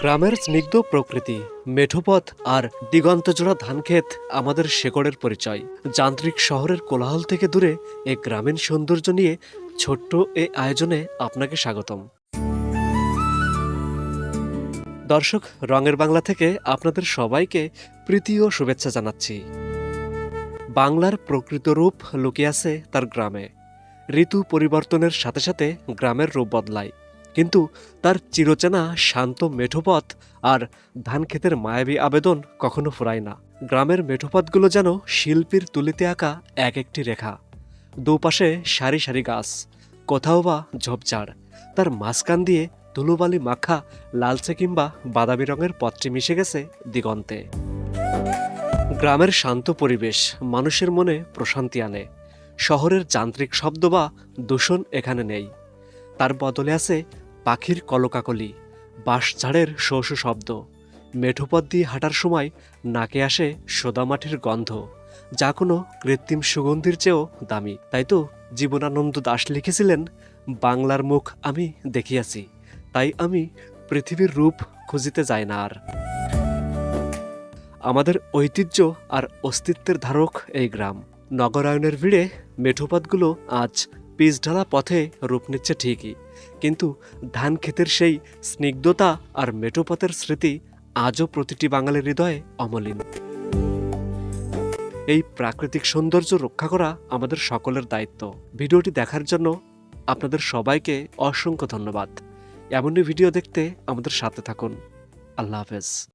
গ্রামের স্নিগ্ধ প্রকৃতি, মেঠোপথ আর দিগন্তজোড়া ধানক্ষেত আমাদের শেকড়ের পরিচয়। যান্ত্রিক শহরের কোলাহল থেকে দূরে এই গ্রামীণ সৌন্দর্য নিয়ে ছোট্ট এই আয়োজনে আপনাকে স্বাগতম। দর্শক, রঙের বাংলা থেকে আপনাদের সবাইকে প্রীতি ও শুভেচ্ছা জানাচ্ছি। বাংলার প্রকৃত রূপ লুকিয়ে আছে তার গ্রামে। ঋতু পরিবর্তনের সাথে সাথে গ্রামের রূপ বদলায়, কিন্তু তার চিরচেনা শান্ত মেঠোপথ আর ধানক্ষেতের মায়াবী আবেদন কখনো ফুরায় না। গ্রামের মেঠোপথগুলো যেন শিল্পীর তুলিতে আঁকা এক একটি রেখা। দুপাশে সারি সারি গাছ, কোথাও বা ঝোপঝাড়, তার মাঝখান দিয়ে ধুলোবালি মাখা লালচে কিংবা বাদামি রঙের পথটি মিশে গেছে দিগন্তে। গ্রামের শান্ত পরিবেশ মানুষের মনে প্রশান্তি আনে। শহরের যান্ত্রিক শব্দ বা দূষণ এখানে নেই। তার বদলে আছে পাখির কলকাকলি, বাঁশঝাড়ের শো শো শব্দ। মেঠোপথ দিয়ে হাঁটার সময় নাকে আসে সোদামাটির গন্ধ, যা কোনো কৃত্রিম সুগন্ধির চেয়েও দামি। তাই তো জীবনানন্দ দাশ লিখেছিলেন, বাংলার মুখ আমি দেখিয়াছি, তাই আমি পৃথিবীর রূপ খুঁজিতে যাই না আর। আমাদের ঐতিহ্য আর অস্তিত্বের ধারক এই গ্রাম। নগরায়নের ভিড়ে মেঠোপথগুলো আজ পিচঢালা পথে রূপ নিচ্ছে ঠিকই, কিন্তু ধান ক্ষেতের সেই স্নিগ্ধতা আর মেঠোপথের স্মৃতি আজও প্রতিটি বাঙালির হৃদয়ে অমলিন। এই প্রাকৃতিক সৌন্দর্য রক্ষা করা আমাদের সকলের দায়িত্ব। ভিডিওটি দেখার জন্য আপনাদের সবাইকে অসংখ্য ধন্যবাদ। এমনই ভিডিও দেখতে আমাদের সাথে থাকুন। আল্লাহ হাফেজ।